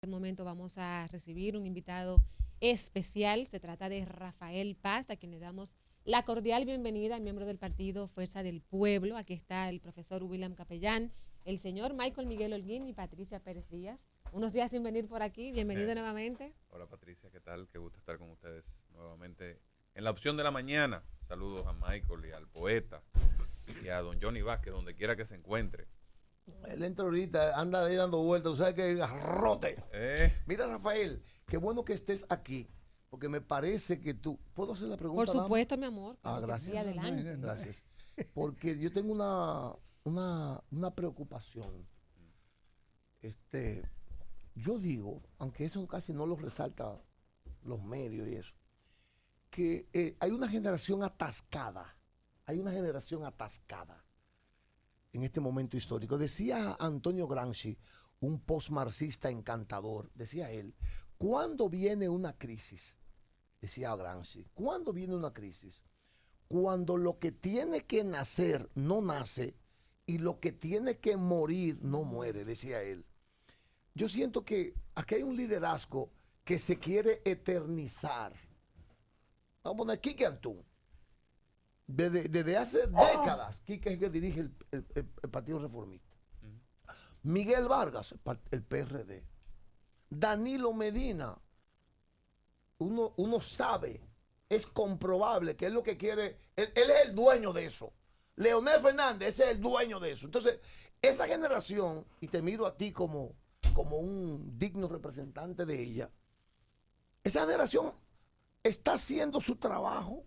En este momento vamos a recibir un invitado especial. Se trata de Rafael Paz, a quien le damos la cordial bienvenida, miembro del partido Fuerza del Pueblo. Aquí está el profesor William Capellán, el señor Michael Miguel Holguín y Patricia Pérez Díaz. Unos días sin venir por aquí. Bienvenido nuevamente. Hola Patricia, ¿qué tal? Qué gusto estar con ustedes nuevamente en la opción de la mañana. Saludos a Michael y al poeta y a don Johnny Vázquez, donde quiera que se encuentre. Él entra ahorita, anda ahí dando vueltas, ¿sabes qué? Garrote. Mira, Rafael, qué bueno que estés aquí, porque me parece que tú... ¿Puedo hacer la pregunta? Por supuesto, mi amor. Gracias. Sí, adelante. Gracias. Porque yo tengo una preocupación. Yo digo, aunque eso casi no lo resalta los medios y eso, que hay una generación atascada. Hay una generación atascada en este momento histórico. Decía Antonio Gramsci, un postmarxista encantador, decía él, ¿cuándo viene una crisis? Decía Gramsci, ¿cuándo viene una crisis? Cuando lo que tiene que nacer no nace y lo que tiene que morir no muere, decía él. Yo siento que aquí hay un liderazgo que se quiere eternizar. Vamos a poner Quique Antún. Desde hace décadas, Quique es el que dirige el Partido Reformista. Miguel Vargas, el PRD. Danilo Medina, uno sabe, es comprobable que es lo que quiere, él es el dueño de eso. Leonel Fernández, ese es el dueño de eso. Entonces, esa generación, y te miro a ti como un digno representante de ella, esa generación está haciendo su trabajo.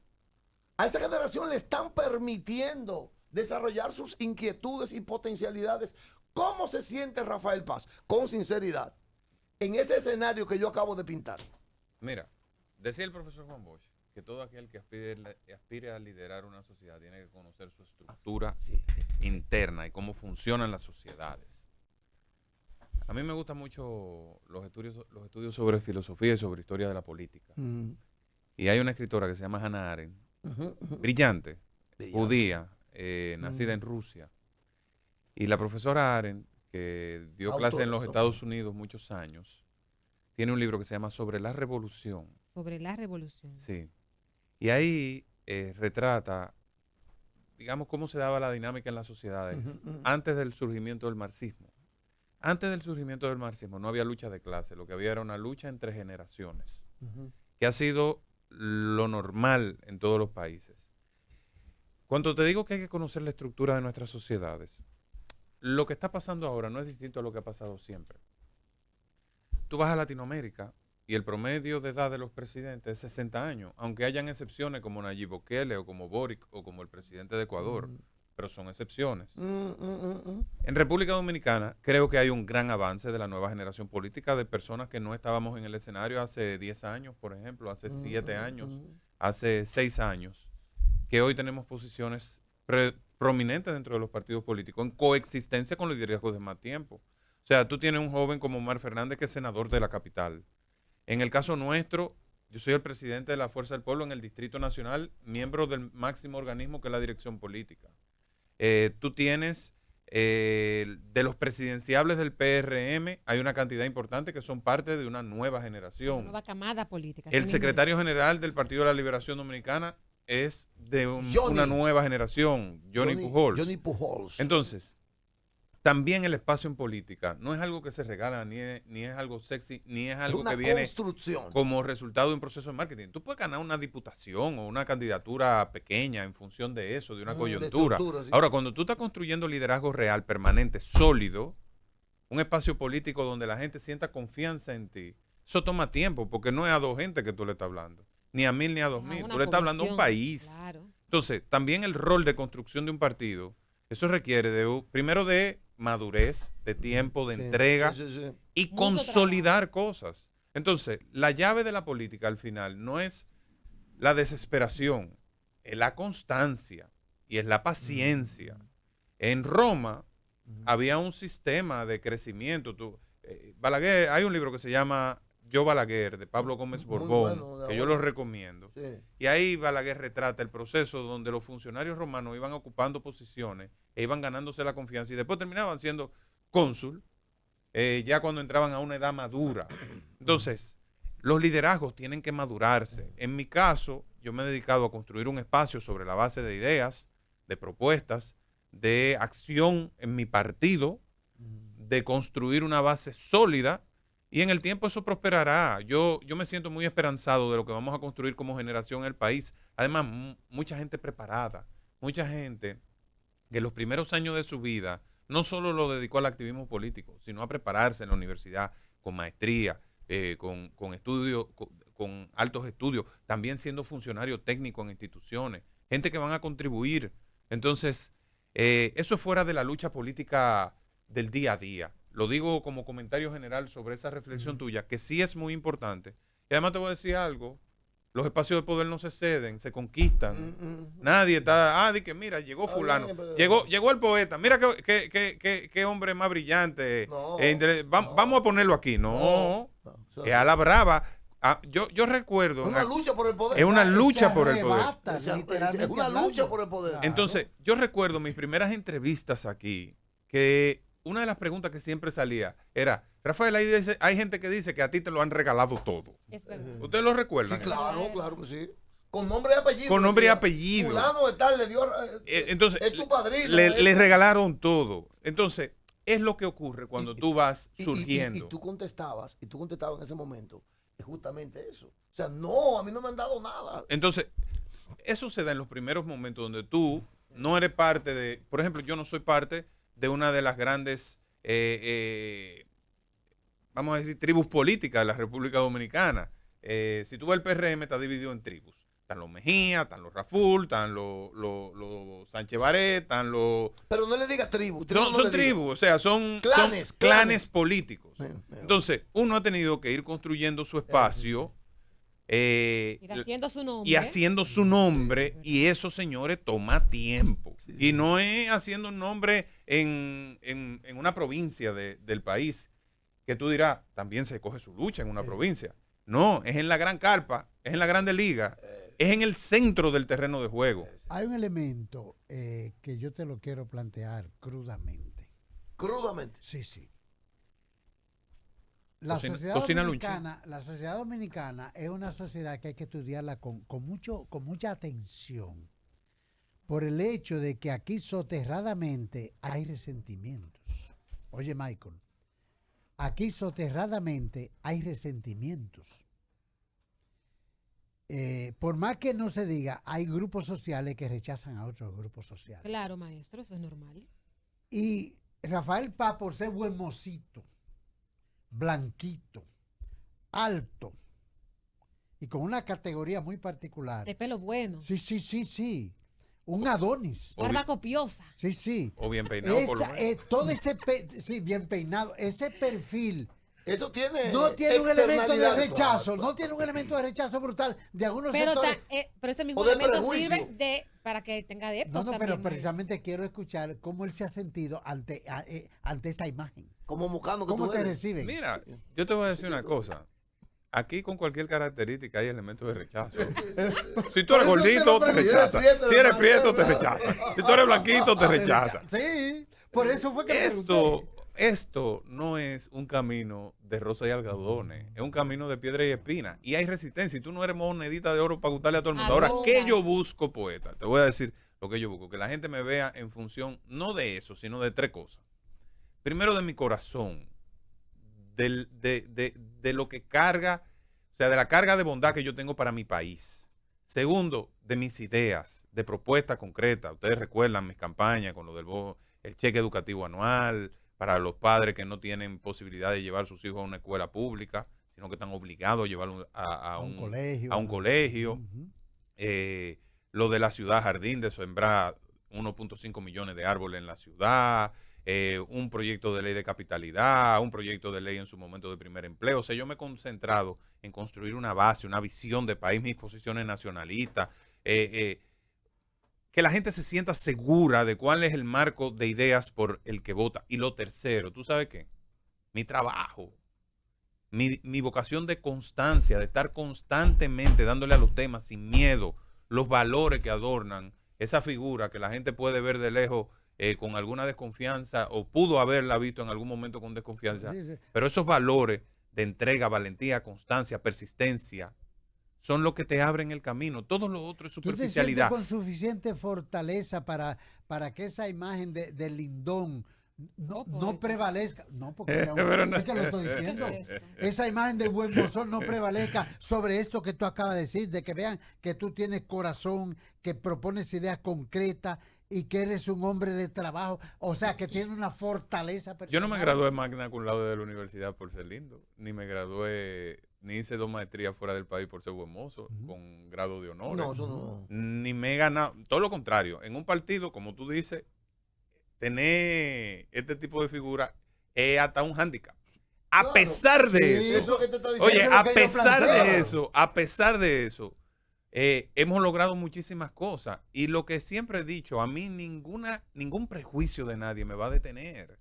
A esa generación le están permitiendo desarrollar sus inquietudes y potencialidades. ¿Cómo se siente Rafael Paz? Con sinceridad, en ese escenario que yo acabo de pintar. Mira, decía el profesor Juan Bosch que todo aquel que aspire a liderar una sociedad tiene que conocer su estructura interna y cómo funcionan las sociedades. A mí me gustan mucho los estudios sobre filosofía y sobre historia de la política. Y hay una escritora que se llama Hannah Arendt, brillante, judía, nacida en Rusia. Y la profesora Arendt, que dio clase en los Estados Unidos muchos años, tiene un libro que se llama Sobre la Revolución. Sobre la revolución. Sí. Y ahí retrata, digamos, cómo se daba la dinámica en las sociedades antes del surgimiento del marxismo. Antes del surgimiento del marxismo no había lucha de clase, lo que había era una lucha entre generaciones, que ha sido lo normal en todos los países. Cuando te digo que hay que conocer la estructura de nuestras sociedades, lo que está pasando ahora no es distinto a lo que ha pasado siempre. Tú vas a Latinoamérica y el promedio de edad de los presidentes es 60 años, aunque hayan excepciones como Nayib Bukele o como Boric o como el presidente de Ecuador, pero son excepciones. En República Dominicana creo que hay un gran avance de la nueva generación política de personas que no estábamos en el escenario hace 10 años, por ejemplo, hace 7 años, hace 6 años, que hoy tenemos posiciones prominentes dentro de los partidos políticos en coexistencia con los liderazgos de más tiempo. O sea, tú tienes un joven como Omar Fernández que es senador de la capital. En el caso nuestro, yo soy el presidente de la Fuerza del Pueblo en el Distrito Nacional, miembro del máximo organismo que es la dirección política. Tú tienes, de los presidenciables del PRM, hay una cantidad importante que son parte de una nueva generación. Una nueva camada política. El secretario general del Partido de la Liberación Dominicana es de una nueva generación, Johnny Pujols. Entonces, también el espacio en política no es algo que se regala, ni es algo sexy, ni es algo que viene como resultado de un proceso de marketing. Tú puedes ganar una diputación o una candidatura pequeña en función de eso, de una coyuntura. Sí. Ahora, cuando tú estás construyendo liderazgo real, permanente, sólido, un espacio político donde la gente sienta confianza en ti, eso toma tiempo, porque no es a 2 gente que tú le estás hablando, ni a 1000 ni a 2000, tú le estás hablando a un país. Claro. Entonces, también el rol de construcción de un partido, eso requiere primero de madurez, de tiempo, de entrega y mucho consolidar cosas. Entonces, la llave de la política al final no es la desesperación, es la constancia y es la paciencia. En Roma había un sistema de crecimiento. Balaguer, hay un libro que se llama Yo Balaguer, de Pablo Gómez Borbón, bueno, que yo lo recomiendo. Sí. Y ahí Balaguer retrata el proceso donde los funcionarios romanos iban ocupando posiciones e iban ganándose la confianza y después terminaban siendo cónsul ya cuando entraban a una edad madura. Entonces, los liderazgos tienen que madurarse. En mi caso, yo me he dedicado a construir un espacio sobre la base de ideas, de propuestas, de acción en mi partido, de construir una base sólida, y en el tiempo eso prosperará. Yo me siento muy esperanzado de lo que vamos a construir como generación en el país. Además, mucha gente preparada, mucha gente que los primeros años de su vida no solo lo dedicó al activismo político, sino a prepararse en la universidad con maestría, con estudios, con altos estudios, también siendo funcionario técnico en instituciones, gente que van a contribuir. Entonces, eso es fuera de la lucha política del día a día. Lo digo como comentario general sobre esa reflexión tuya, que sí es muy importante. Y además te voy a decir algo, los espacios de poder no se ceden, se conquistan. Nadie está, di que mira, llegó fulano, llegó el poeta, mira qué hombre más brillante. No, vamos a ponerlo aquí. No. Es a la brava. Yo recuerdo. Es una lucha por el poder. Es una lucha por el poder. Es una lucha por el poder. Entonces, yo recuerdo mis primeras entrevistas aquí, que una de las preguntas que siempre salía era, Rafael, hay gente que dice que a ti te lo han regalado todo. Es verdad. ¿Ustedes lo recuerdan? Sí, claro que sí. Con nombre y apellido. Con nombre y apellido. Fulano de tal le dio. Entonces, es tu padrino. Le regalaron todo. Entonces, es lo que ocurre cuando tú vas surgiendo. Y tú contestabas en ese momento, es justamente eso. O sea, no, a mí no me han dado nada. Entonces, eso se da en los primeros momentos donde tú no eres parte de, por ejemplo, yo no soy parte de una de las grandes, vamos a decir, tribus políticas de la República Dominicana. Si tú ves el PRM, está dividido en tribus. Están los Mejía, están los Raful, están los Sánchez Barret, están los... Pero no le digas tribu. Son tribus, o sea, son clanes políticos. Sí. Entonces, uno ha tenido que ir construyendo su espacio. Y haciendo su nombre. Y haciendo su nombre, y eso, señores, toma tiempo. Sí. Y no es haciendo un nombre en una provincia del país, que tú dirás, también se coge su lucha en una provincia. No, es en la gran carpa, es en la grande liga, es en el centro del terreno de juego. Hay un elemento que yo te lo quiero plantear crudamente. Crudamente. Sí. La sociedad dominicana es una sociedad que hay que estudiarla con mucha atención, por el hecho de que aquí soterradamente hay resentimientos. Oye, Michael, aquí soterradamente hay resentimientos. Por más que no se diga, hay grupos sociales que rechazan a otros grupos sociales. Claro, maestro, eso es normal. Y Rafael Paz, por ser buen mocito, blanquito, alto y con una categoría muy particular. De pelo bueno. Sí. Un Adonis. Barba copiosa. Sí. O bien peinado, por lo menos. Todo ese, bien peinado, ese perfil. Eso tiene. No tiene un elemento de externalidades, rechazo, claro. no tiene un elemento de rechazo brutal de algunos Pero sectores. pero ese mismo O de elemento prejuicio. sirve para que tenga adeptos No, también. pero precisamente quiero escuchar cómo él se ha sentido ante esa imagen. Como Mucano que ¿Cómo tú te eres. reciben? Mira, yo te voy a decir una cosa. Aquí con cualquier característica hay elementos de rechazo. Si tú eres Por eso gordito, usted te lo prefiere, rechaza. prieto, Si eres hermano. prieto, te rechaza. Si tú eres blanquito, te rechaza. Sí, por eso fue que me pregunté. Esto no es un camino de rosa y algodones, es un camino de piedra y espina. Y hay resistencia. Y tú no eres monedita de oro para gustarle a todo el mundo. Ahora, ¿qué yo busco, poeta? Te voy a decir lo que yo busco. Que la gente me vea en función, no de eso, sino de tres cosas. Primero, de mi corazón. De lo que carga, o sea, de la carga de bondad que yo tengo para mi país. Segundo, de mis ideas, de propuestas concretas. Ustedes recuerdan mis campañas con lo del cheque educativo anual, para los padres que no tienen posibilidad de llevar a sus hijos a una escuela pública, sino que están obligados a llevarlo a un colegio. Uh-huh. Lo de la ciudad jardín, de sembrar 1.5 millones de árboles en la ciudad, un proyecto de ley de capitalidad, un proyecto de ley en su momento de primer empleo. O sea, yo me he concentrado en construir una base, una visión de país, mis posiciones nacionalistas, que la gente se sienta segura de cuál es el marco de ideas por el que vota. Y lo tercero, ¿tú sabes qué? Mi trabajo, mi vocación de constancia, de estar constantemente dándole a los temas sin miedo, los valores que adornan esa figura que la gente puede ver de lejos con alguna desconfianza, o pudo haberla visto en algún momento con desconfianza, Sí, sí. pero esos valores de entrega, valentía, constancia, persistencia, son lo que te abren el camino. Todo lo otro es ¿Tú te sientes superficialidad. con suficiente fortaleza para que esa imagen de Lindón no prevalezca? No, porque Pero no. es que lo estoy diciendo. ¿Qué es esto? Esa imagen de buen mozo no prevalezca sobre esto que tú acabas de decir, de que vean que tú tienes corazón, que propones ideas concretas y que eres un hombre de trabajo, o sea, que tiene una fortaleza personal. Yo no me gradué magna cum laude de la universidad por ser lindo, ni me gradué, ni hice 2 maestrías fuera del país por ser buen mozo, con grado de honor. No, eso no. Ni me he ganado, todo lo contrario. En un partido, como tú dices, tener este tipo de figura es hasta un hándicap. A Claro, pesar de sí, eso, Eso que te está diciendo. oye, eso es lo a que yo pesar planteo. de eso, hemos logrado muchísimas cosas. Y lo que siempre he dicho, a mí ningún prejuicio de nadie me va a detener.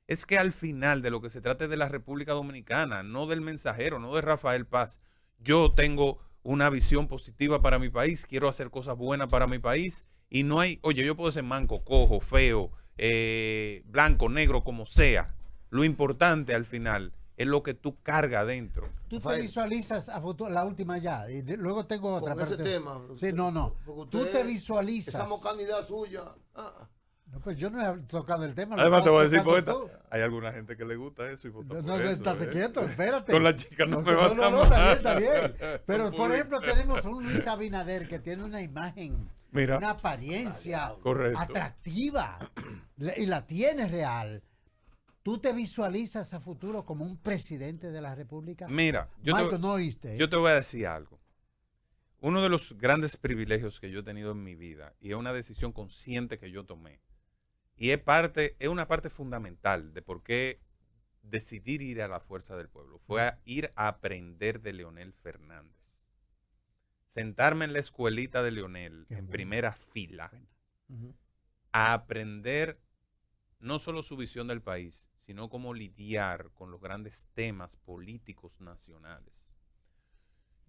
Es que al final de lo que se trata es de la República Dominicana, no del mensajero, no de Rafael Paz. Yo tengo una visión positiva para mi país, quiero hacer cosas buenas para mi país y no hay, oye, yo puedo ser manco, cojo, feo, blanco, negro, como sea. Lo importante al final es lo que tú cargas adentro. Tú te Rafael. visualizas a futuro, la última ya, y luego tengo otra. Con pero ese tema. Sí, no. Porque Tú usted- te visualizas. Esa mocanidad suya. No, pues yo no he tocado el tema. lo Además te estabas voy a decir, tocando poeta, tú. hay alguna gente que le gusta eso y vota No, por no, eso, estate quieto, espérate. Con la chica no me va a No, está bien. Pero, Son por ejemplo, públicas. tenemos un Luis Abinader que tiene una imagen, Mira. una apariencia Correcto. atractiva, y la tiene real. ¿Tú te visualizas a futuro como un presidente de la República? Mira, Michael, no oíste. yo te voy a decir algo. Uno de los grandes privilegios que yo he tenido en mi vida, y es una decisión consciente que yo tomé, y es una parte fundamental de por qué decidir ir a la fuerza del pueblo, fue a ir a aprender de Leonel Fernández. Sentarme en la escuelita de Leonel, Qué en bueno. primera fila, Ujú. a aprender no solo su visión del país, sino cómo lidiar con los grandes temas políticos nacionales.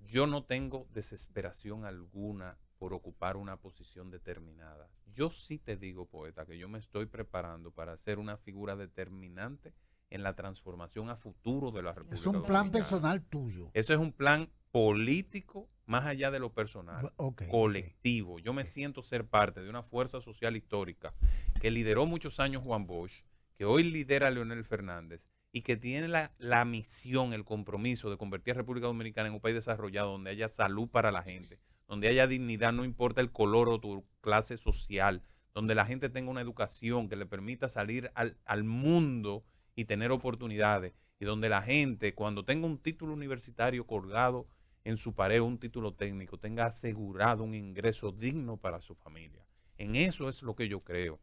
Yo no tengo desesperación alguna por ocupar una posición determinada. Yo sí te digo, poeta, que yo me estoy preparando para ser una figura determinante en la transformación a futuro de la República Es un plan Dominicana. personal tuyo. Eso es un plan político más allá de lo personal, Ok, colectivo. Yo me siento ser parte de una fuerza social histórica que lideró muchos años Juan Bosch, que hoy lidera Leonel Fernández y que tiene la misión, el compromiso de convertir a República Dominicana en un país desarrollado donde haya salud para la gente, donde haya dignidad, no importa el color o tu clase social, donde la gente tenga una educación que le permita salir al mundo y tener oportunidades, y donde la gente, cuando tenga un título universitario colgado en su pared, un título técnico, tenga asegurado un ingreso digno para su familia. En eso es lo que yo creo.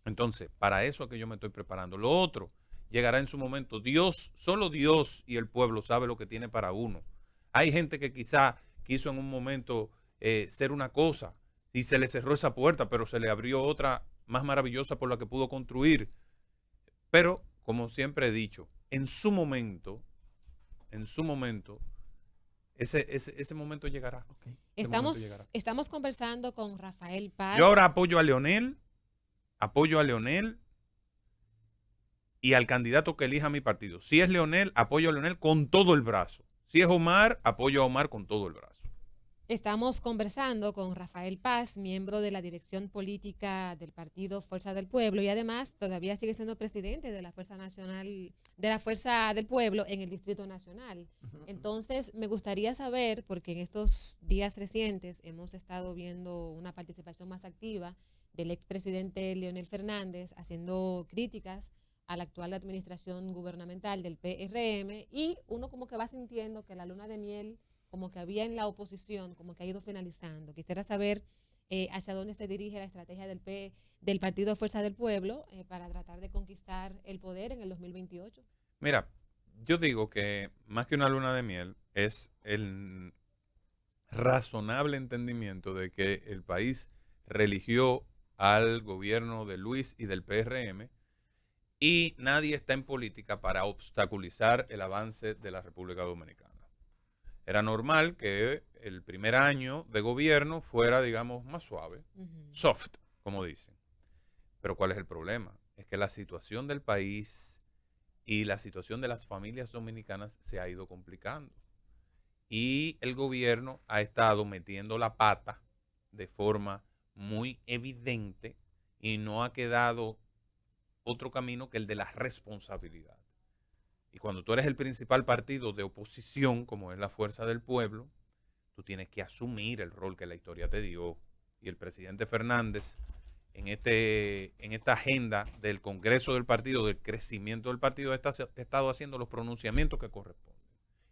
Entonces, para eso es que yo me estoy preparando. Lo otro llegará en su momento. Dios, solo Dios y el pueblo sabe lo que tiene para uno. Hay gente que quizá quiso en un momento ser una cosa y se le cerró esa puerta, pero se le abrió otra más maravillosa por la que pudo construir. Pero, como siempre he dicho, en su momento, ese momento llegará. ok. Ese momento llegará. Estamos conversando con Rafael Paz. Yo ahora apoyo a Leonel y al candidato que elija mi partido. Si es Leonel, apoyo a Leonel con todo el brazo. Si es Omar, apoyo a Omar con todo el brazo. Estamos conversando con Rafael Paz, miembro de la dirección política del partido Fuerza del Pueblo, y además todavía sigue siendo presidente de la Fuerza Nacional, de la Fuerza del Pueblo en el Distrito Nacional. Entonces, me gustaría saber, porque en estos días recientes hemos estado viendo una participación más activa del expresidente Leonel Fernández haciendo críticas a la actual administración gubernamental del PRM, y uno como que va sintiendo que la luna de miel como que había en la oposición, como que ha ido finalizando. Quisiera saber hacia dónde se dirige la estrategia del Partido Fuerza del Pueblo para tratar de conquistar el poder en el 2028. Mira, yo digo que más que una luna de miel es el razonable entendimiento de que el país religió al gobierno de Luis y del PRM y nadie está en política para obstaculizar el avance de la República Dominicana. Era normal que el primer año de gobierno fuera, digamos, más suave, soft, como dicen. Pero ¿cuál es el problema? Es que la situación del país y la situación de las familias dominicanas se ha ido complicando. Y el gobierno ha estado metiendo la pata de forma muy evidente y no ha quedado otro camino que el de la responsabilidad. Y cuando tú eres el principal partido de oposición, como es la Fuerza del Pueblo, tú tienes que asumir el rol que la historia te dio. Y el presidente Fernández, en esta agenda del Congreso del partido, del crecimiento del partido, ha estado haciendo los pronunciamientos que corresponden.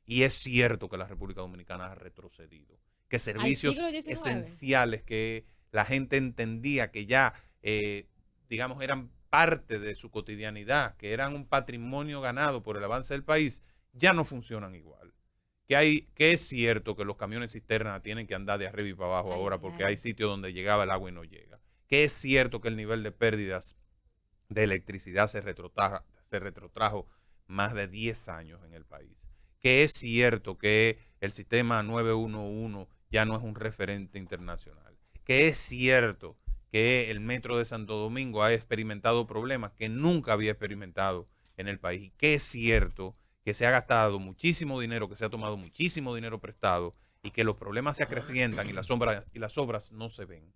Y es cierto que la República Dominicana ha retrocedido, que servicios esenciales que la gente entendía que ya, digamos, eran parte de su cotidianidad, que eran un patrimonio ganado por el avance del país, ya no funcionan igual. Que es cierto que los camiones cisterna tienen que andar de arriba y para abajo ahora porque hay sitios donde llegaba el agua y no llega. Que es cierto que el nivel de pérdidas de electricidad se retrotrajo más de 10 años en el país. Que es cierto que el sistema 911 ya no es un referente internacional. Que es cierto que el metro de Santo Domingo ha experimentado problemas que nunca había experimentado en el país. Que es cierto que se ha gastado muchísimo dinero, que se ha tomado muchísimo dinero prestado y que los problemas se acrecientan y las obras no se ven.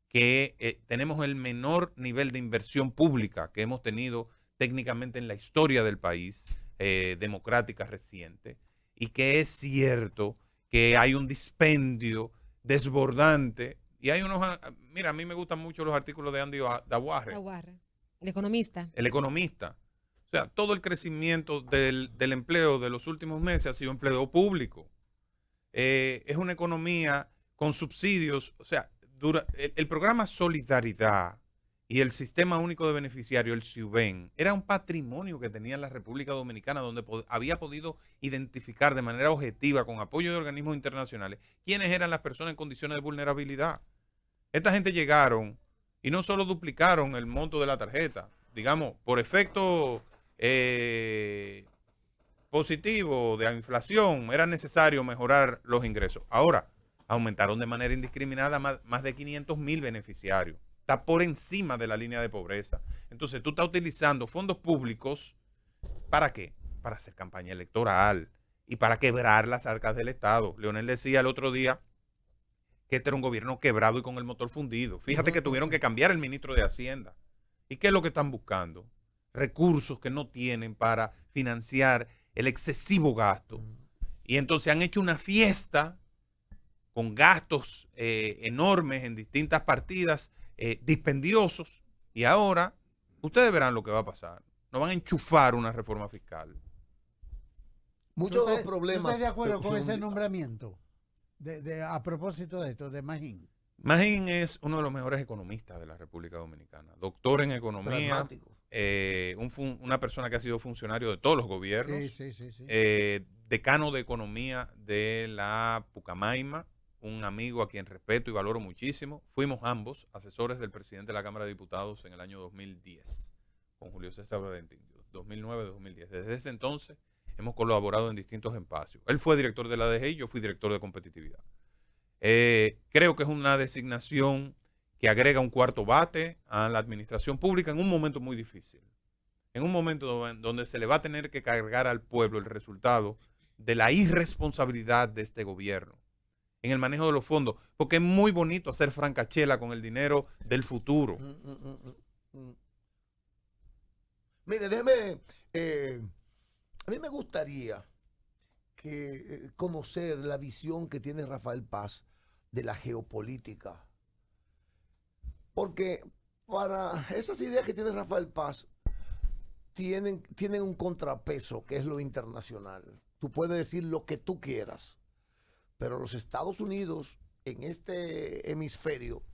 Que tenemos el menor nivel de inversión pública que hemos tenido técnicamente en la historia del país, democrática reciente, y que es cierto que hay un dispendio desbordante. Y hay mira, a mí me gustan mucho los artículos de Andy Dawarre, el economista. El economista. O sea, todo el crecimiento del empleo de los últimos meses ha sido empleo público. Es una economía con subsidios. O sea, el programa Solidaridad y el Sistema Único de Beneficiarios, el SIUBEN, era un patrimonio que tenía la República Dominicana donde había podido identificar de manera objetiva, con apoyo de organismos internacionales, quiénes eran las personas en condiciones de vulnerabilidad. Esta gente llegaron y no solo duplicaron el monto de la tarjeta, digamos, por efecto positivo de la inflación, era necesario mejorar los ingresos. Ahora, aumentaron de manera indiscriminada más de 500,000 beneficiarios. Está por encima de la línea de pobreza. Entonces, tú estás utilizando fondos públicos, ¿para qué? Para hacer campaña electoral y para quebrar las arcas del Estado. Leonel decía el otro día que este era un gobierno quebrado y con el motor fundido. Fíjate que tuvieron que cambiar el ministro de Hacienda. ¿Y qué es lo que están buscando? Recursos que no tienen para financiar el excesivo gasto. Y entonces han hecho una fiesta con gastos enormes en distintas partidas, dispendiosos, y ahora ustedes verán lo que va a pasar. Nos van a enchufar una reforma fiscal. Muchos de los problemas. ¿Estás de acuerdo con ese nombramiento? A propósito de esto, de Magín. Magín es uno de los mejores economistas de la República Dominicana. Doctor en economía. Una persona que ha sido funcionario de todos los gobiernos. Sí. Decano de economía de la Pucamaima. Un amigo a quien respeto y valoro muchísimo. Fuimos ambos asesores del presidente de la Cámara de Diputados en el año 2010, con Julio César Valentín, 2009-2010. Desde ese entonces hemos colaborado en distintos espacios. Él fue director de la DGI y yo fui director de competitividad. Creo que es una designación que agrega un cuarto bate a la administración pública en un momento muy difícil. En un momento donde se le va a tener que cargar al pueblo el resultado de la irresponsabilidad de este gobierno en el manejo de los fondos, porque es muy bonito hacer francachela con el dinero del futuro. Mire, déjeme, a mí me gustaría conocer la visión que tiene Rafael Paz de la geopolítica, porque para esas ideas que tiene Rafael Paz tienen un contrapeso que es lo internacional. Tú puedes decir lo que tú quieras, pero los Estados Unidos en este hemisferio,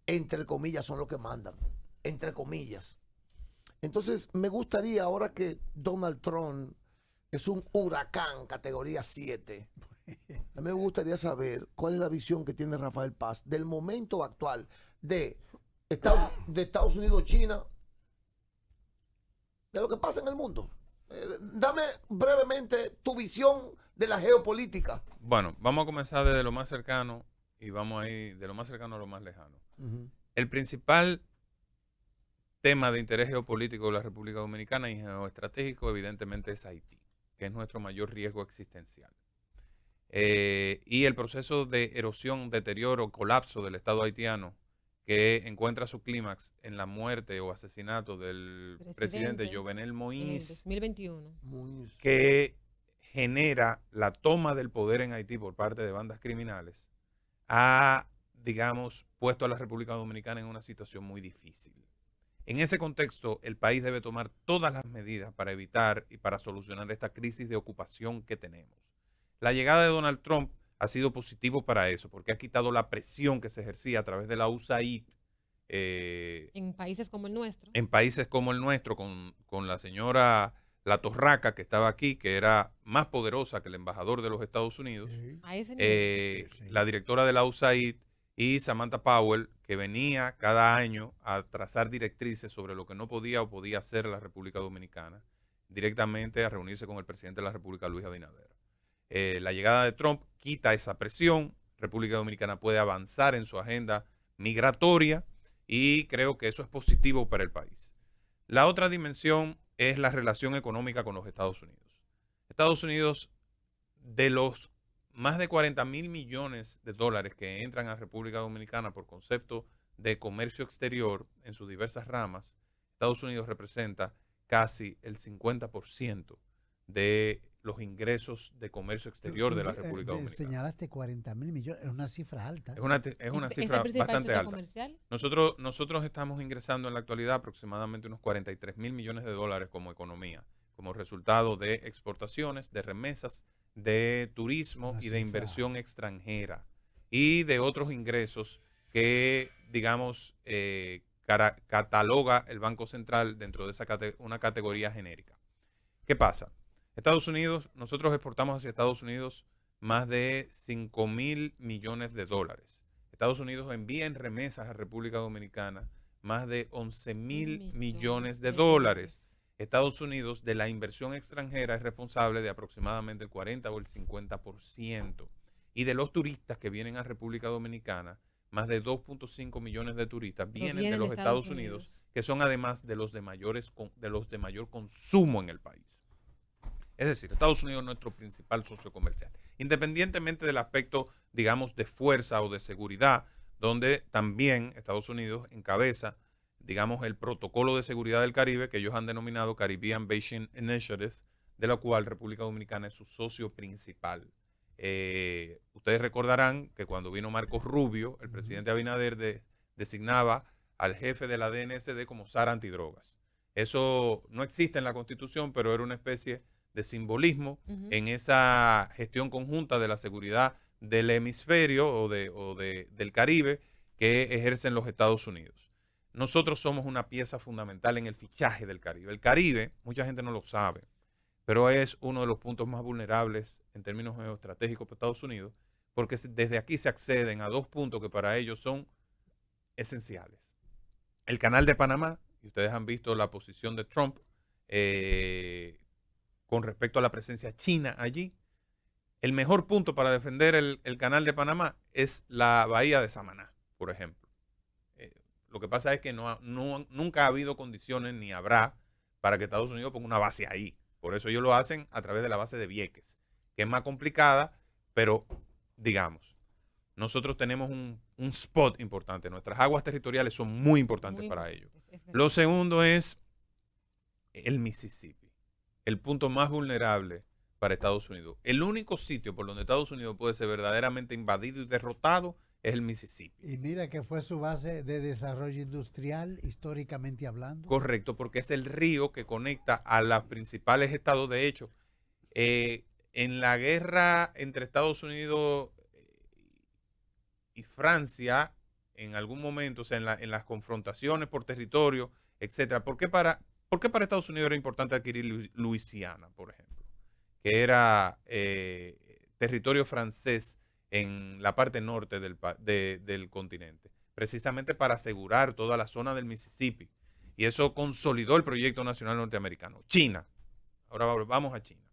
entre comillas, son los que mandan, entre comillas. Entonces, me gustaría, ahora que Donald Trump es un huracán categoría 7, a mí me gustaría saber cuál es la visión que tiene Rafael Paz del momento actual de Estados Unidos, China, de lo que pasa en el mundo. Dame brevemente tu visión de la geopolítica. Bueno, vamos a comenzar desde lo más cercano y vamos a ir de lo más cercano a lo más lejano. El principal tema de interés geopolítico de la República Dominicana y geoestratégico evidentemente es Haití, que es nuestro mayor riesgo existencial. Y el proceso de erosión, deterioro, colapso del Estado haitiano, que encuentra su clímax en la muerte o asesinato del presidente Jovenel en el Moïse, 2021. que genera la toma del poder en Haití por parte de bandas criminales, ha, digamos, puesto a la República Dominicana en una situación muy difícil. En ese contexto, el país debe tomar todas las medidas para evitar y para solucionar esta crisis de ocupación que tenemos. La llegada de Donald Trump ha sido positivo para eso, porque ha quitado la presión que se ejercía a través de la USAID en países como el nuestro. en países como el nuestro, con la señora La Torraca, que estaba aquí, que era más poderosa que el embajador de los Estados Unidos, A ese nivel. la directora de la USAID y Samantha Powell, que venía cada año a trazar directrices sobre lo que no podía o podía hacer la República Dominicana, directamente a reunirse con el presidente de la República, Luis Abinader. La llegada de Trump quita esa presión, República Dominicana puede avanzar en su agenda migratoria y creo que eso es positivo para el país. La otra dimensión es la relación económica con los Estados Unidos. Estados Unidos, de los más de 40.000 millones de dólares que entran a República Dominicana por concepto de comercio exterior en sus diversas ramas, Estados Unidos representa casi el 50% de los ingresos de comercio exterior de la República Dominicana. Señalaste 40.000 millones, es una cifra alta. Es una cifra bastante alta. Comercial? Nosotros estamos ingresando en la actualidad aproximadamente unos 43.000 millones de dólares como economía, como resultado de exportaciones, de remesas, de turismo y de inversión extranjera y de otros ingresos que, digamos, cataloga el Banco Central dentro de una categoría genérica. ¿Qué pasa? Estados Unidos, nosotros exportamos hacia Estados Unidos más de 5.000 millones de dólares. Estados Unidos envía en remesas a República Dominicana más de 11.000 millones de dólares. Estados Unidos, de la inversión extranjera, es responsable de aproximadamente el 40 o el 50%. Y de los turistas que vienen a República Dominicana, más de 2.5 millones de turistas vienen de los Estados Unidos, que son además de los de mayor consumo en el país. Es decir, Estados Unidos es nuestro principal socio comercial, independientemente del aspecto, digamos, de fuerza o de seguridad, donde también Estados Unidos encabeza, digamos, el protocolo de seguridad del Caribe, que ellos han denominado Caribbean Basin Initiative, de la cual República Dominicana es su socio principal. Ustedes recordarán que cuando vino Marcos Rubio, el presidente Abinader designaba al jefe de la DNSD como SAR antidrogas. Eso no existe en la Constitución, pero era una especie de simbolismo en esa gestión conjunta de la seguridad del hemisferio o del Caribe que ejercen los Estados Unidos. Nosotros somos una pieza fundamental en el fichaje del Caribe. El Caribe, mucha gente no lo sabe, pero es uno de los puntos más vulnerables en términos geoestratégicos para Estados Unidos, porque desde aquí se acceden a dos puntos que para ellos son esenciales. El Canal de Panamá, y ustedes han visto la posición de Trump con respecto a la presencia china allí. El mejor punto para defender el Canal de Panamá es la bahía de Samaná, por ejemplo. Lo que pasa es que nunca ha habido condiciones ni habrá para que Estados Unidos ponga una base ahí. Por eso ellos lo hacen a través de la base de Vieques, que es más complicada, pero digamos, nosotros tenemos un spot importante. Nuestras aguas territoriales son muy importantes para ellos. Lo segundo es el Mississippi, el punto más vulnerable para Estados Unidos. El único sitio por donde Estados Unidos puede ser verdaderamente invadido y derrotado es el Mississippi. Y mira que fue su base de desarrollo industrial, históricamente hablando. Correcto, porque es el río que conecta a los principales estados. De hecho, en la guerra entre Estados Unidos y Francia, en algún momento, o sea, en las confrontaciones por territorio, etcétera, ¿por qué para Estados Unidos era importante adquirir Luisiana, por ejemplo? Que era territorio francés en la parte norte del continente, precisamente para asegurar toda la zona del Mississippi. Y eso consolidó el proyecto nacional norteamericano. China. Ahora vamos a China.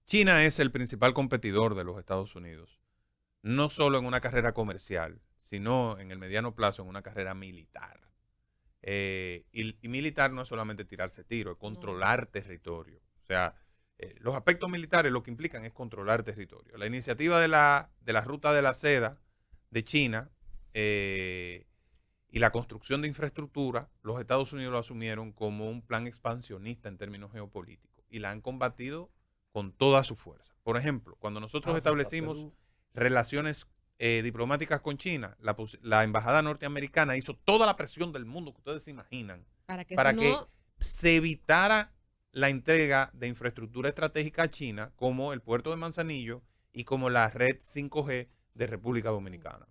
China es el principal competidor de los Estados Unidos, no solo en una carrera comercial, sino en el mediano plazo en una carrera militar. Y militar no es solamente tirarse tiro, es controlar territorio. O sea, los aspectos militares lo que implican es controlar territorio. La iniciativa de la ruta de la seda de China y la construcción de infraestructura, los Estados Unidos lo asumieron como un plan expansionista en términos geopolíticos y la han combatido con toda su fuerza. Por ejemplo, cuando nosotros establecimos relaciones diplomáticas con China, la embajada norteamericana hizo toda la presión del mundo que ustedes se imaginan para que se evitara la entrega de infraestructura estratégica a China, como el puerto de Manzanillo y como la red 5G de República Dominicana,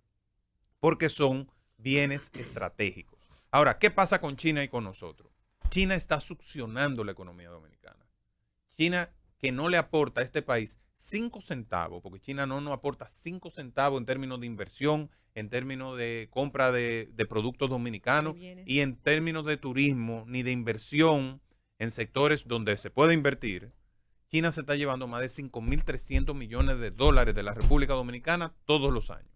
porque son bienes estratégicos. Ahora, ¿qué pasa con China y con nosotros? China está succionando la economía dominicana. China, que no le aporta a este país 5 centavos, porque China no nos aporta 5 centavos en términos de inversión, en términos de compra de productos dominicanos y en términos de turismo ni de inversión en sectores donde se puede invertir. China se está llevando más de 5.300 millones de dólares de la República Dominicana todos los años.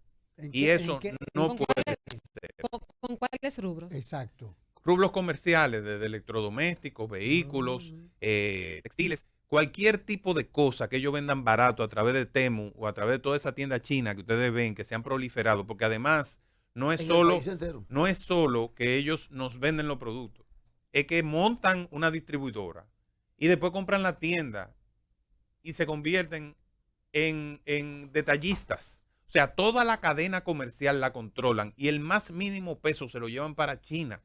Y eso no puede ser. ¿Con cuáles rubros? Exacto. Rubros comerciales, desde electrodomésticos, vehículos, textiles, cualquier tipo de cosa que ellos vendan barato a través de Temu o a través de toda esa tienda china que ustedes ven que se han proliferado, porque además no es solo que ellos nos venden los productos, es que montan una distribuidora y después compran la tienda y se convierten en detallistas. O sea, toda la cadena comercial la controlan y el más mínimo peso se lo llevan para China.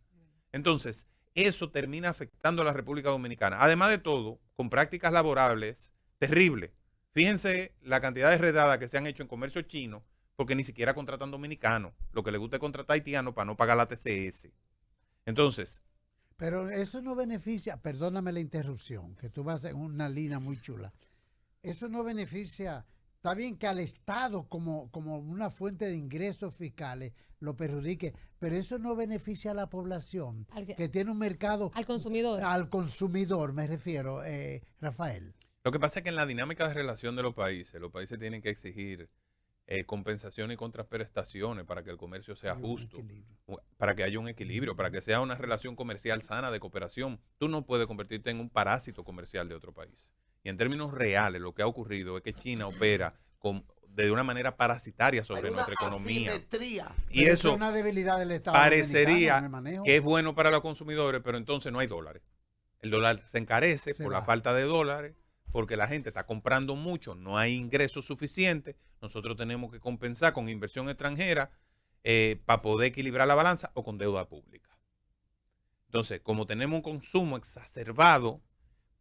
Entonces, eso termina afectando a la República Dominicana. Además de todo, con prácticas laborables terribles. Fíjense la cantidad de redadas que se han hecho en comercio chino porque ni siquiera contratan dominicanos. Lo que les gusta es contratar haitianos para no pagar la TCS. Entonces... Pero eso no beneficia, perdóname la interrupción, que tú vas en una línea muy chula. Eso no beneficia... Está bien que al Estado como una fuente de ingresos fiscales lo perjudique, pero eso no beneficia a la población que tiene un mercado... Al consumidor. Al consumidor, me refiero, Rafael. Lo que pasa es que en la dinámica de relación de los países tienen que exigir compensaciones y contraprestaciones para que el comercio sea justo, para que haya un equilibrio, para que sea una relación comercial sana de cooperación. Tú no puedes convertirte en un parásito comercial de otro país. Y en términos reales, lo que ha ocurrido es que China opera de una manera parasitaria sobre nuestra economía. Y eso es una debilidad del Estado parecería que es bueno para los consumidores, pero entonces no hay dólares. El dólar se encarece por la falta de dólares, porque la gente está comprando mucho, no hay ingresos suficientes. Nosotros tenemos que compensar con inversión extranjera para poder equilibrar la balanza o con deuda pública. Entonces, como tenemos un consumo exacerbado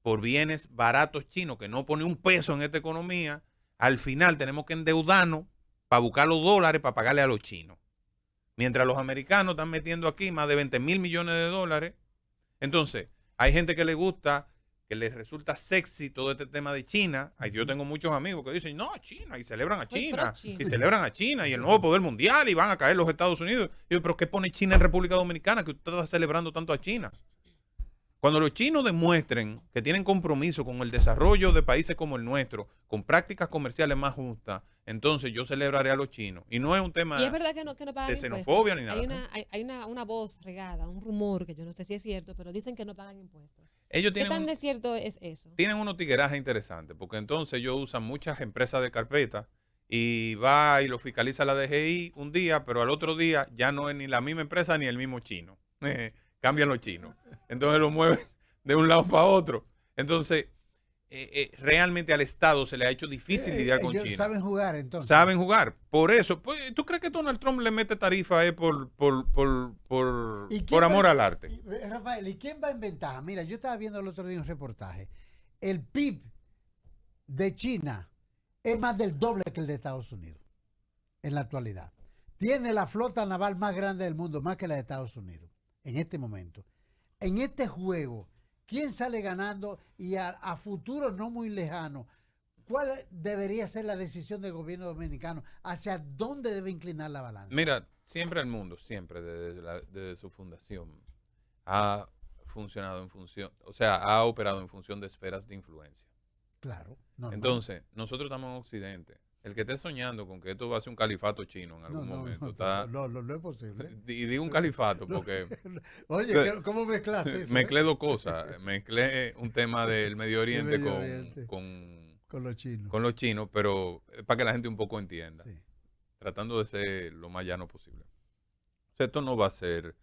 por bienes baratos chinos que no pone un peso en esta economía, al final tenemos que endeudarnos para buscar los dólares para pagarle a los chinos. Mientras los americanos están metiendo aquí más de 20.000 millones de dólares. Entonces, hay gente que le gusta, que les resulta sexy todo este tema de China. Yo tengo muchos amigos que dicen, no, China, y celebran a China, y celebran a China, y el nuevo poder mundial, y van a caer los Estados Unidos. Y yo, pero ¿qué pone China en República Dominicana que usted está celebrando tanto a China? Cuando los chinos demuestren que tienen compromiso con el desarrollo de países como el nuestro, con prácticas comerciales más justas, entonces yo celebraré a los chinos. Y no es un tema es verdad que no pagan de xenofobia ni nada. Hay una voz regada, un rumor, que yo no sé si es cierto, pero dicen que no pagan impuestos. ¿Qué tan de cierto es eso? Tienen unos tiguerajes interesantes, porque entonces ellos usan muchas empresas de carpeta y va y lo fiscaliza la DGI un día, pero al otro día ya no es ni la misma empresa ni el mismo chino. Cambian los chinos. Entonces lo mueven de un lado para otro. Entonces, realmente al Estado se le ha hecho difícil lidiar con China. Saben jugar, entonces. Saben jugar. Por eso, pues, ¿tú crees que Donald Trump le mete tarifa por amor al arte? Rafael, ¿y quién va en ventaja? Mira, yo estaba viendo el otro día un reportaje. El PIB de China es más del doble que el de Estados Unidos en la actualidad. Tiene la flota naval más grande del mundo, más que la de Estados Unidos, en este momento. En este juego, ¿quién sale ganando? Y a futuro no muy lejano, ¿cuál debería ser la decisión del gobierno dominicano? ¿Hacia dónde debe inclinar la balanza? Mira, siempre el mundo, siempre desde su fundación, ha funcionado en función, o sea, ha operado en función de esferas de influencia. Claro. Normal. Entonces, nosotros estamos en Occidente. El que esté soñando con que esto va a ser un califato chino en algún momento. No es posible. Y digo un califato porque Oye, ¿cómo mezclaste eso? mezclé dos cosas. Mezclé un tema del Medio Oriente, Con los chinos. con los chinos, pero para que la gente un poco entienda. Sí. Tratando de ser lo más llano posible. O sea, esto no va a ser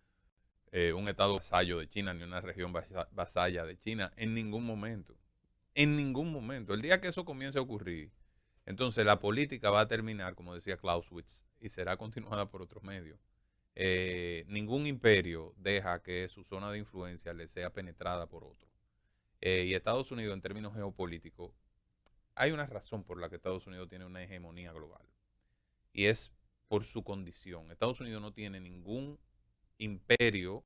un estado vasallo de China ni una región vasalla de China en ningún momento. En ningún momento. El día que eso comience a ocurrir, entonces la política va a terminar, como decía Clausewitz, y será continuada por otros medios. Ningún imperio deja que su zona de influencia le sea penetrada por otro. Y Estados Unidos, en términos geopolíticos, hay una razón por la que Estados Unidos tiene una hegemonía global. Y es por su condición. Estados Unidos no tiene ningún imperio,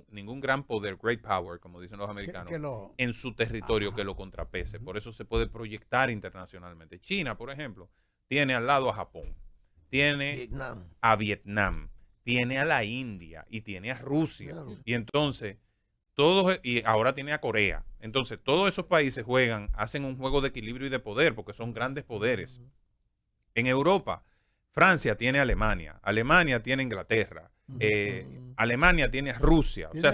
ningún gran poder, great power, como dicen los americanos, en su territorio que lo contrapese. Por eso se puede proyectar internacionalmente. China, por ejemplo, tiene al lado a Japón, tiene a Vietnam, tiene a la India y tiene a Rusia. Claro. Y entonces, y ahora tiene a Corea. Entonces, todos esos países hacen un juego de equilibrio y de poder, porque son grandes poderes. En Europa, Francia tiene a Alemania, Alemania tiene a Inglaterra, Alemania tiene a Rusia. O sea,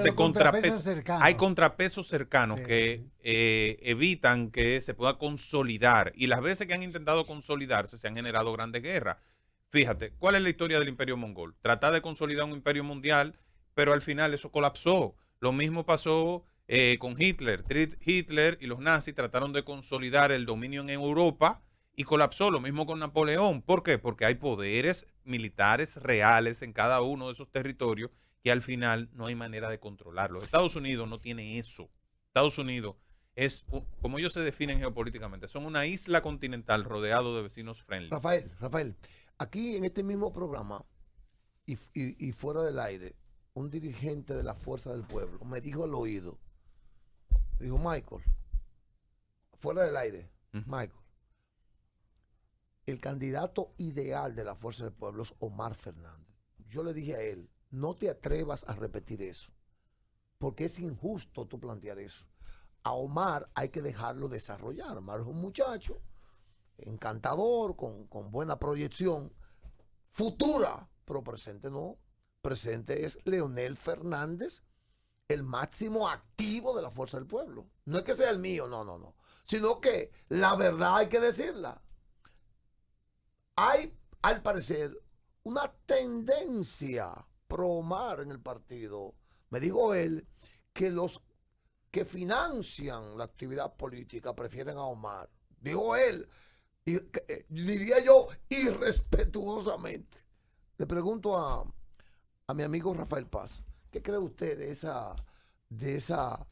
hay contrapesos cercanos que evitan que se pueda consolidar. Y las veces que han intentado consolidarse, se han generado grandes guerras. Fíjate, ¿cuál es la historia del imperio mongol? Tratar de consolidar un imperio mundial, pero al final eso colapsó. Lo mismo pasó con Hitler. Hitler y los nazis trataron de consolidar el dominio en Europa y colapsó. Lo mismo con Napoleón. ¿Por qué? Porque hay poderes militares reales en cada uno de esos territorios que al final no hay manera de controlarlos. Estados Unidos no tiene eso. Estados Unidos es, como ellos se definen geopolíticamente, son una isla continental rodeado de vecinos friendly. Rafael, aquí en este mismo programa y fuera del aire, un dirigente de la Fuerza del Pueblo me dijo al oído, dijo, Michael, fuera del aire, Michael, el candidato ideal de la Fuerza del Pueblo es Omar Fernández. Yo le dije a él, no te atrevas a repetir eso, porque es injusto tú plantear eso. A Omar hay que dejarlo desarrollar. Omar es un muchacho encantador, con buena proyección, futura, pero presente no. Presente es Leonel Fernández, el máximo activo de la Fuerza del Pueblo. No es que sea el mío, no. Sino que la verdad hay que decirla. Hay, al parecer, una tendencia pro Omar en el partido. Me dijo él que los que financian la actividad política prefieren a Omar. Dijo él, y, diría yo, irrespetuosamente. Le pregunto a mi amigo Rafael Paz, ¿qué cree usted de esa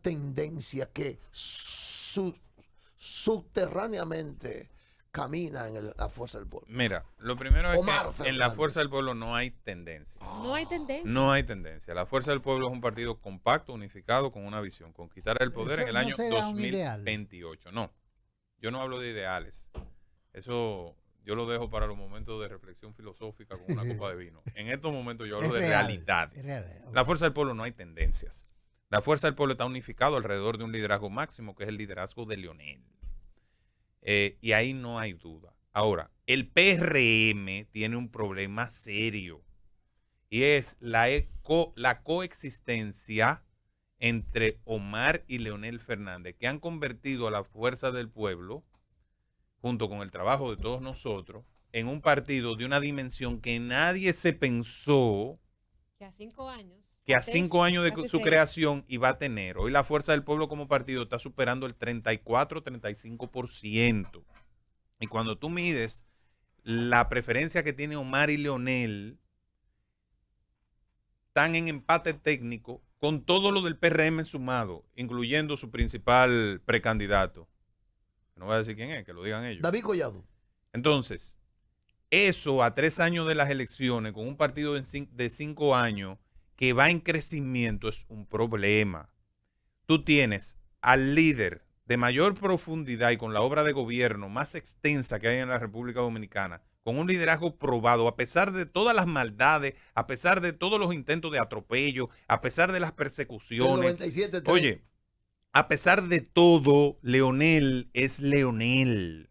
tendencia que subterráneamente camina en la Fuerza del Pueblo? Mira, lo primero es que en la Fuerza del Pueblo no hay tendencia. No hay tendencia. No hay tendencia. La Fuerza del Pueblo es un partido compacto, unificado, con una visión. Conquistar el poder en el año 2028. No, yo no hablo de ideales. Eso yo lo dejo para los momentos de reflexión filosófica con una copa de vino. En estos momentos yo hablo de realidades. La Fuerza del Pueblo no hay tendencias. La Fuerza del Pueblo está unificado alrededor de un liderazgo máximo, que es el liderazgo de Leonel. Y ahí no hay duda. Ahora, el PRM tiene un problema serio y es la coexistencia entre Omar y Leonel Fernández, que han convertido a la Fuerza del Pueblo, junto con el trabajo de todos nosotros, en un partido de una dimensión que nadie se pensó que a 5 años. Que a 5 años de su creación iba a tener. Hoy la Fuerza del Pueblo como partido está superando el 34-35%. Y cuando tú mides la preferencia que tiene Omar y Leonel, están en empate técnico con todo lo del PRM sumado, incluyendo su principal precandidato. No voy a decir quién es, que lo digan ellos. David Collado. Entonces, eso a 3 años de las elecciones, con un partido de 5 años, que va en crecimiento, es un problema. Tú tienes al líder de mayor profundidad y con la obra de gobierno más extensa que hay en la República Dominicana, con un liderazgo probado, a pesar de todas las maldades, a pesar de todos los intentos de atropello, a pesar de las persecuciones. 97, oye, a pesar de todo, Leonel es Leonel.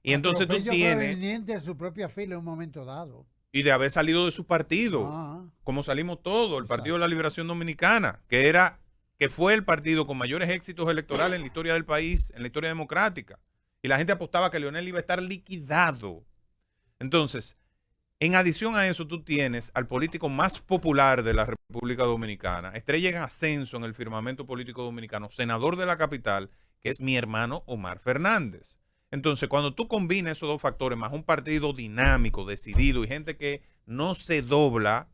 Y entonces tú Atropello tienes, proveniente de su propia fila en un momento dado. y de haber salido de su partido, como salimos todos, el Partido de la Liberación Dominicana, que fue el partido con mayores éxitos electorales en la historia del país, en la historia democrática. Y la gente apostaba que Leonel iba a estar liquidado. Entonces, en adición a eso, tú tienes al político más popular de la República Dominicana, estrella en ascenso en el firmamento político dominicano, senador de la capital, que es mi hermano Omar Fernández. Entonces, cuando tú combinas esos dos factores, más un partido dinámico, decidido y gente que no se dobla,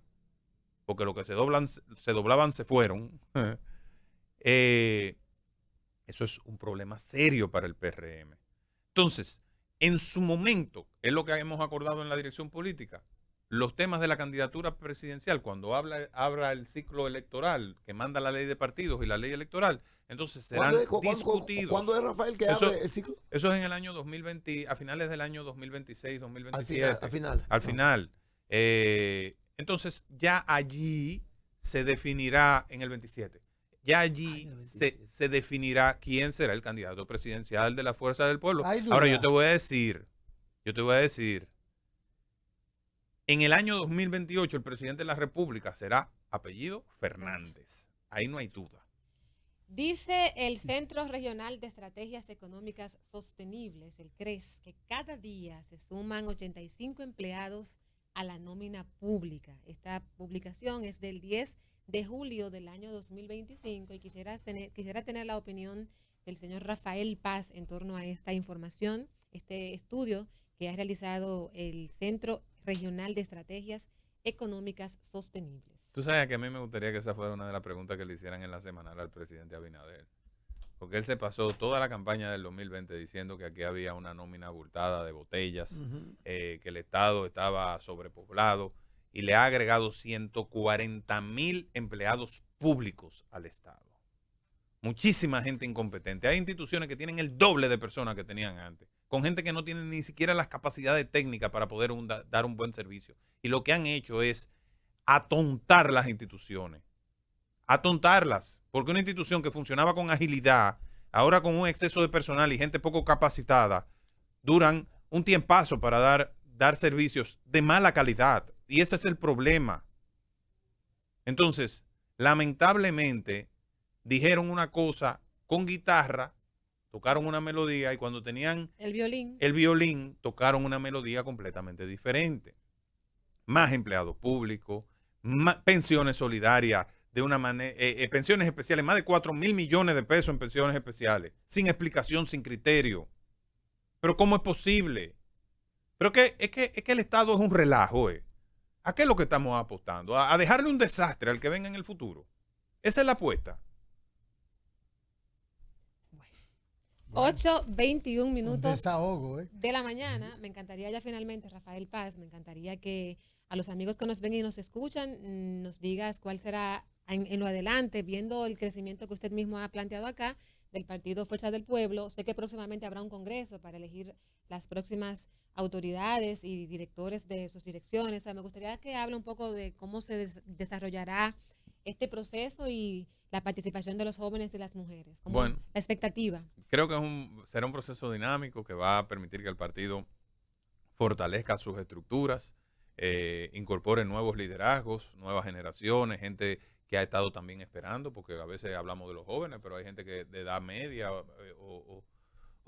porque lo que se doblaban se fueron, eso es un problema serio para el PRM. Entonces, en su momento, es lo que hemos acordado en la dirección política, los temas de la candidatura presidencial, cuando abra el ciclo electoral que manda la ley de partidos y la ley electoral, entonces serán discutidos. ¿Cuándo es, Rafael, que abre el ciclo? Eso es en el año 2020, a finales del año 2026, 2027. Al final. Entonces, ya allí se definirá en el 27. Ya allí se definirá quién será el candidato presidencial de la Fuerza del Pueblo. Ahora yo te voy a decir, en el año 2028 el presidente de la República será apellido Fernández. Ahí no hay duda. Dice el Centro Regional de Estrategias Económicas Sostenibles, el CRES, que cada día se suman 85 empleados a la nómina pública. Esta publicación es del 10 de julio del año 2025 y quisiera tener la opinión del señor Rafael Paz en torno a esta información, este estudio que ha realizado el Centro Regional de Estrategias Económicas Sostenibles. Tú sabes que a mí me gustaría que esa fuera una de las preguntas que le hicieran en la semanal al presidente Abinader, porque él se pasó toda la campaña del 2020 diciendo que aquí había una nómina abultada de botellas, que el Estado estaba sobrepoblado, y le ha agregado 140,000 empleados públicos al Estado. Muchísima gente incompetente. Hay instituciones que tienen el doble de personas que tenían antes, con gente que no tiene ni siquiera las capacidades técnicas para poder dar un buen servicio. Y lo que han hecho es atontar las instituciones. Atontarlas. Porque una institución que funcionaba con agilidad, ahora con un exceso de personal y gente poco capacitada, duran un tiempazo para dar servicios de mala calidad. Y ese es el problema. Entonces, lamentablemente, dijeron una cosa con guitarra, tocaron una melodía y cuando tenían el violín tocaron una melodía completamente diferente. Más empleados públicos, más pensiones solidarias, de una manera, pensiones especiales, más de 4,000 millones de pesos en pensiones especiales, sin explicación, sin criterio. Pero ¿cómo es posible? Pero es que el Estado es un relajo, ¿A qué es lo que estamos apostando? ¿A dejarle un desastre al que venga en el futuro? Esa es la apuesta. 8:21 minutos desahogo, de la mañana. Me encantaría ya finalmente, Rafael Paz, me encantaría que a los amigos que nos ven y nos escuchan, nos digas cuál será en lo adelante, viendo el crecimiento que usted mismo ha planteado acá del Partido Fuerza del Pueblo. Sé que próximamente habrá un congreso para elegir las próximas autoridades y directores de sus direcciones. O sea, me gustaría que hable un poco de cómo se desarrollará este proceso y la participación de los jóvenes y las mujeres. Bueno, la expectativa. Creo que será un proceso dinámico que va a permitir que el partido fortalezca sus estructuras, incorpore nuevos liderazgos, nuevas generaciones, gente que ha estado también esperando, porque a veces hablamos de los jóvenes, pero hay gente que de edad media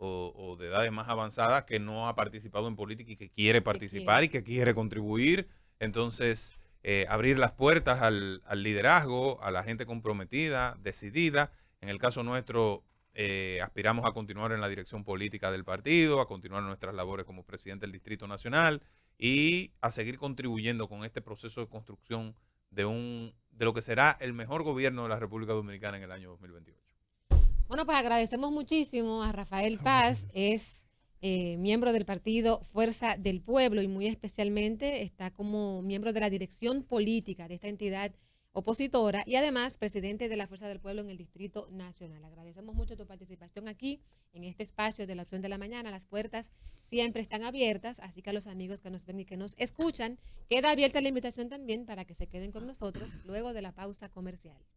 o de edades más avanzadas que no ha participado en política y que quiere participar y que quiere contribuir. Entonces, abrir las puertas al liderazgo, a la gente comprometida, decidida. En el caso nuestro, aspiramos a continuar en la dirección política del partido, a continuar nuestras labores como presidente del Distrito Nacional y a seguir contribuyendo con este proceso de construcción de lo que será el mejor gobierno de la República Dominicana en el año 2028. Bueno, pues agradecemos muchísimo a Rafael Paz, es miembro del partido Fuerza del Pueblo y muy especialmente está como miembro de la dirección política de esta entidad opositora y además presidente de la Fuerza del Pueblo en el Distrito Nacional. Agradecemos mucho tu participación aquí en este espacio de la opción de la mañana. Las puertas siempre están abiertas, así que a los amigos que nos ven y que nos escuchan, queda abierta la invitación también para que se queden con nosotros luego de la pausa comercial.